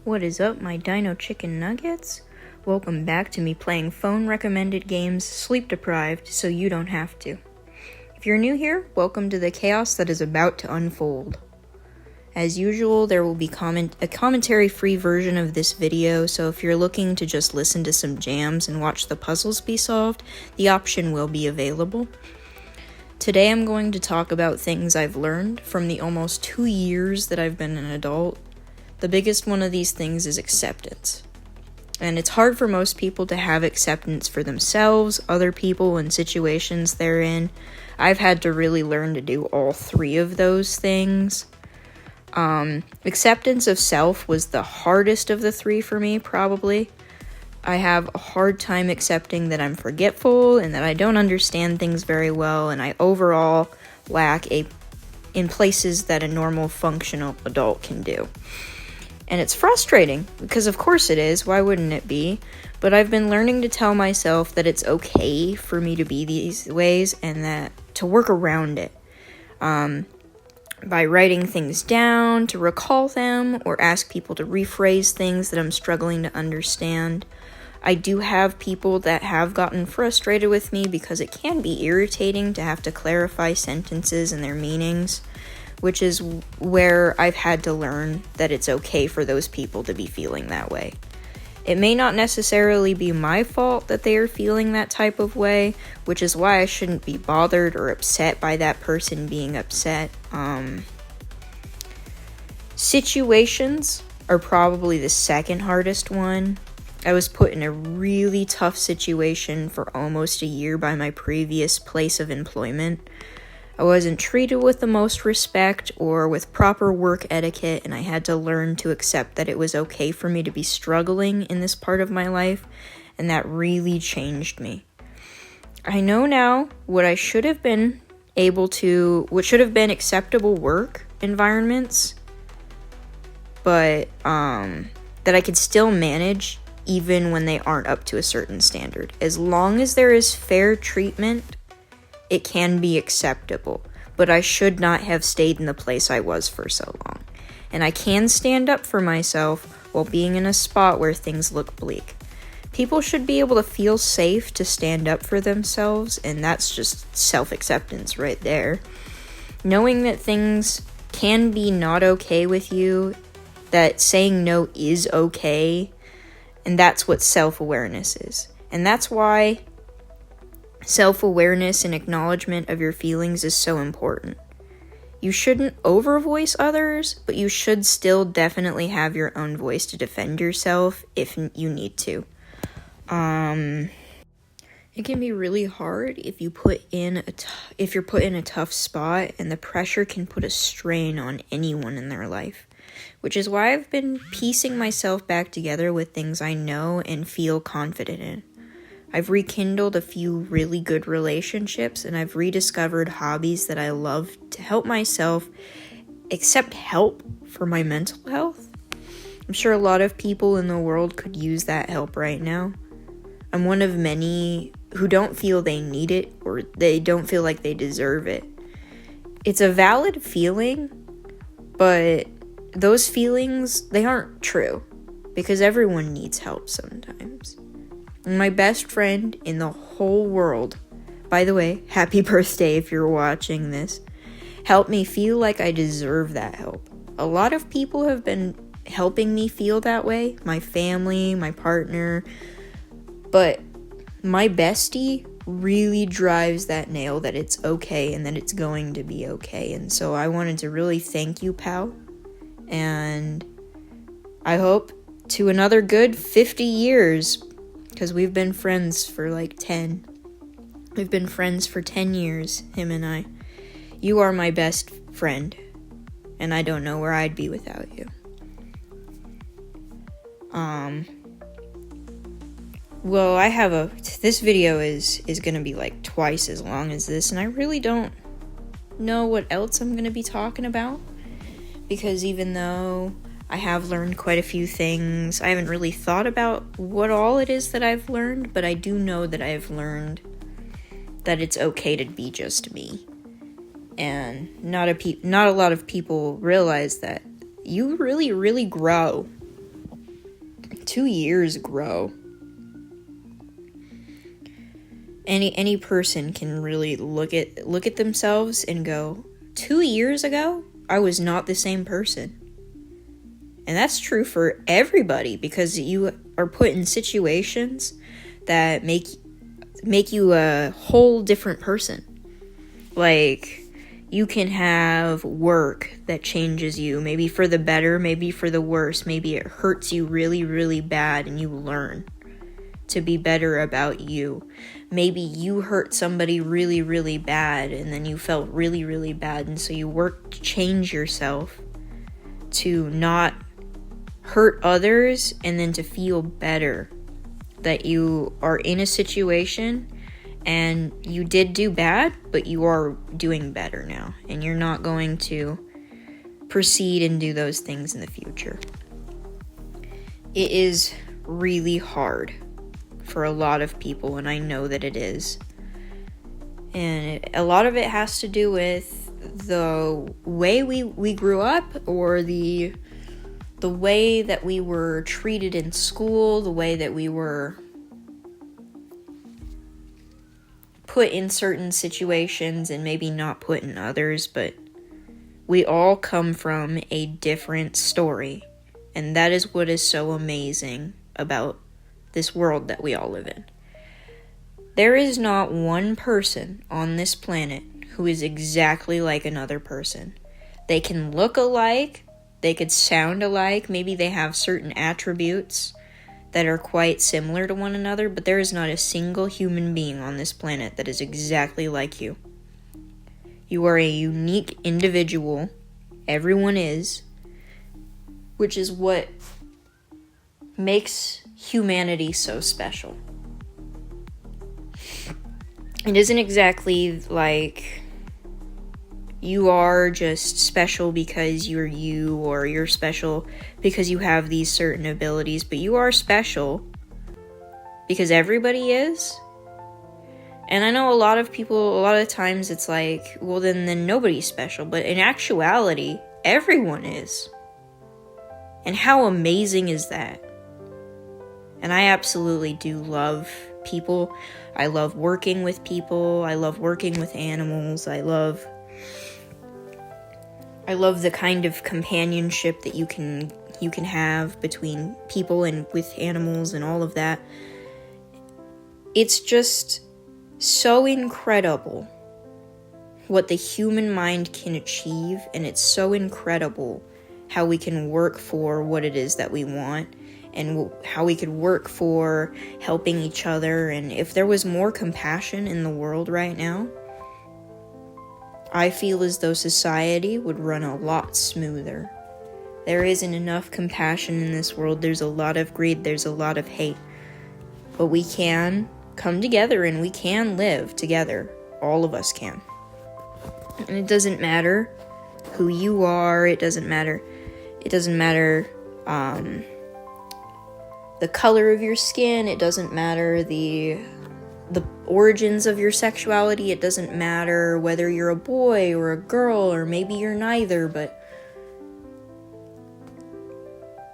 What is up, my dino chicken nuggets? Welcome back to me playing phone-recommended games Sleep Deprived so you don't have to. If you're new here, welcome to the chaos that is about to unfold. As usual, there will be a commentary-free version of this video, so if you're looking to just listen to some jams and watch the puzzles be solved, the option will be available. Today I'm going to talk about things I've learned from the almost 2 years that I've been an adult. The biggest one of these things is acceptance. And it's hard for most people to have acceptance for themselves, other people, and situations they're in. I've had to really learn to do all three of those things. Acceptance of self was the hardest of the three for me, probably. I have a hard time accepting that I'm forgetful and that I don't understand things very well, and I overall lack in places that a normal, functional adult can do. And it's frustrating, because of course it is, why wouldn't it be? But I've been learning to tell myself that it's okay for me to be these ways and that to work around it. By writing things down, to recall them, or ask people to rephrase things that I'm struggling to understand. I do have people that have gotten frustrated with me because it can be irritating to have to clarify sentences and their meanings, which is where I've had to learn that it's okay for those people to be feeling that way. It may not necessarily be my fault that they are feeling that type of way, which is why I shouldn't be bothered or upset by that person being upset. Situations are probably the second hardest one. I was put in a really tough situation for almost a year by my previous place of employment. I wasn't treated with the most respect or with proper work etiquette, and I had to learn to accept that it was okay for me to be struggling in this part of my life, and that really changed me. I know now what should have been acceptable work environments, but that I could still manage even when they aren't up to a certain standard. As long as there is fair treatment, it can be acceptable, but I should not have stayed in the place I was for so long. And I can stand up for myself while being in a spot where things look bleak. People should be able to feel safe to stand up for themselves, and that's just self-acceptance right there. Knowing that things can be not okay with you, that saying no is okay, and that's what self-awareness is. And that's why self-awareness and acknowledgement of your feelings is so important. You shouldn't overvoice others, but you should still definitely have your own voice to defend yourself if you need to. It can be really hard if you're put in a tough spot, and the pressure can put a strain on anyone in their life, which is why I've been piecing myself back together with things I know and feel confident in. I've rekindled a few really good relationships, and I've rediscovered hobbies that I love to help myself accept help for my mental health. I'm sure a lot of people in the world could use that help right now. I'm one of many who don't feel they need it or they don't feel like they deserve it. It's a valid feeling, but those feelings, they aren't true because everyone needs help sometimes. My best friend in the whole world, by the way, happy birthday if you're watching this, helped me feel like I deserve that help. A lot of people have been helping me feel that way, my family, my partner, but my bestie really drives that nail that it's okay and that it's going to be okay. And so I wanted to really thank you, pal, and I hope to another good 50 years, because we've been friends for like 10. We've been friends for 10 years, him and I. You are my best friend, and I don't know where I'd be without you. Well, this video is gonna be like twice as long as this, and I really don't know what else I'm gonna be talking about, because even though I have learned quite a few things, I haven't really thought about what all it is that I've learned, but I do know that I've learned that it's okay to be just me. And not a lot of people realize that you really, really grow 2 years grow. Any person can really look at themselves and go, 2 years ago, I was not the same person. And that's true for everybody, because you are put in situations that make you a whole different person. Like, you can have work that changes you, maybe for the better, maybe for the worse. Maybe it hurts you really, really bad and you learn to be better about you. Maybe you hurt somebody really, really bad and then you felt really, really bad, and so you work to change yourself to not hurt others and then to feel better that you are in a situation and you did do bad, but you are doing better now, and you're not going to proceed and do those things in the future. It is really hard for a lot of people, and I know that it is. And a lot of it has to do with the way we grew up, or the way that we were treated in school, the way that we were put in certain situations and maybe not put in others, but we all come from a different story. And that is what is so amazing about this world that we all live in. There is not one person on this planet who is exactly like another person. They can look alike, they could sound alike, maybe they have certain attributes that are quite similar to one another, but there is not a single human being on this planet that is exactly like you. You are a unique individual. Everyone is, which is what makes humanity so special. It isn't exactly like you are just special because you're you, or you're special because you have these certain abilities, but you are special because everybody is. And I know a lot of people, a lot of times it's like, well, then nobody's special. But in actuality, everyone is. And how amazing is that? And I absolutely do love people. I love working with people. I love working with animals. I love the kind of companionship that you can have between people and with animals and all of that. It's just so incredible what the human mind can achieve, and it's so incredible how we can work for what it is that we want, and how we could work for helping each other. And if there was more compassion in the world right now, I feel as though society would run a lot smoother. There isn't enough compassion in this world. There's a lot of greed. There's a lot of hate. But we can come together and we can live together. All of us can. And it doesn't matter who you are. It doesn't matter the color of your skin. It doesn't matter the origins of your sexuality. It doesn't matter whether you're a boy or a girl, or maybe you're neither. But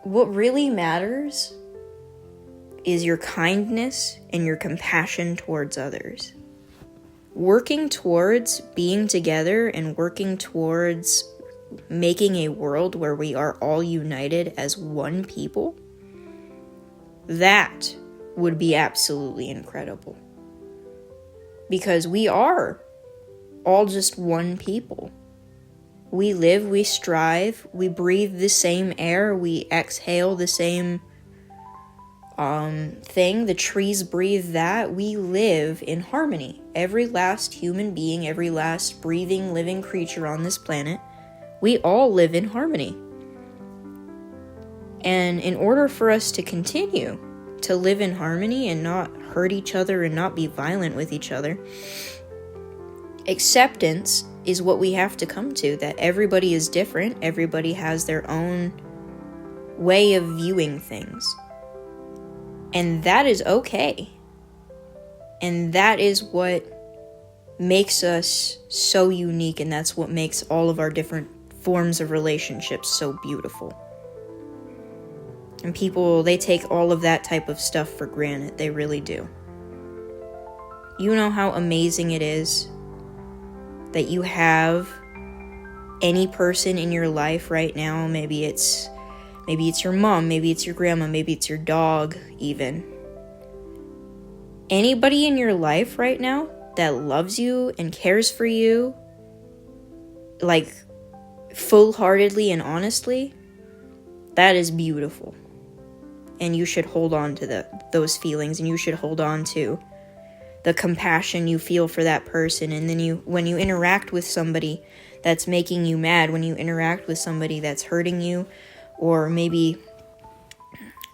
what really matters is your kindness and your compassion towards others. Working towards being together and working towards making a world where we are all united as one people, that would be absolutely incredible. Because we are all just one people. We live, we strive, we breathe the same air, we exhale the same thing. The trees breathe that. We live in harmony. Every last human being, every last breathing, living creature on this planet, we all live in harmony. And in order for us to continue to live in harmony and not hurt each other and not be violent with each other, acceptance is what we have to come to, that everybody is different, everybody has their own way of viewing things. And that is okay. And that is what makes us so unique, and that's what makes all of our different forms of relationships so beautiful. And people, they take all of that type of stuff for granted. They really do. You know how amazing it is that you have any person in your life right now. Maybe it's your mom, maybe it's your grandma, maybe it's your dog even. Anybody in your life right now that loves you and cares for you, like, full-heartedly and honestly, that is beautiful. And you should hold on to those feelings, and you should hold on to the compassion you feel for that person. And then when you interact with somebody that's making you mad, when you interact with somebody that's hurting you, or maybe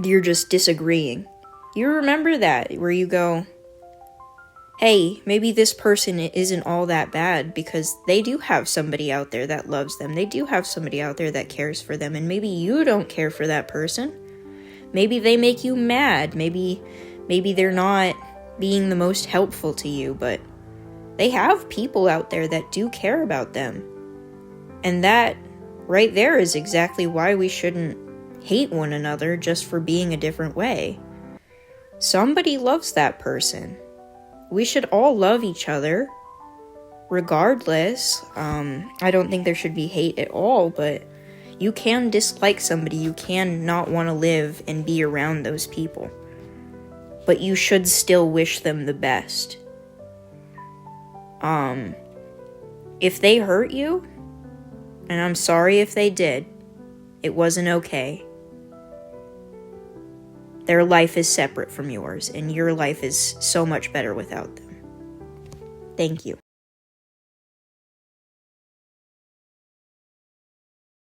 you're just disagreeing, you remember that, where you go, hey, maybe this person isn't all that bad, because they do have somebody out there that loves them. They do have somebody out there that cares for them, and maybe you don't care for that person. Maybe they make you mad. Maybe they're not being the most helpful to you, but they have people out there that do care about them. And that right there is exactly why we shouldn't hate one another just for being a different way. Somebody loves that person. We should all love each other, regardless. I don't think there should be hate at all, but you can dislike somebody. You can not want to live and be around those people. But you should still wish them the best. If they hurt you, and I'm sorry if they did, it wasn't okay. Their life is separate from yours, and your life is so much better without them. Thank you.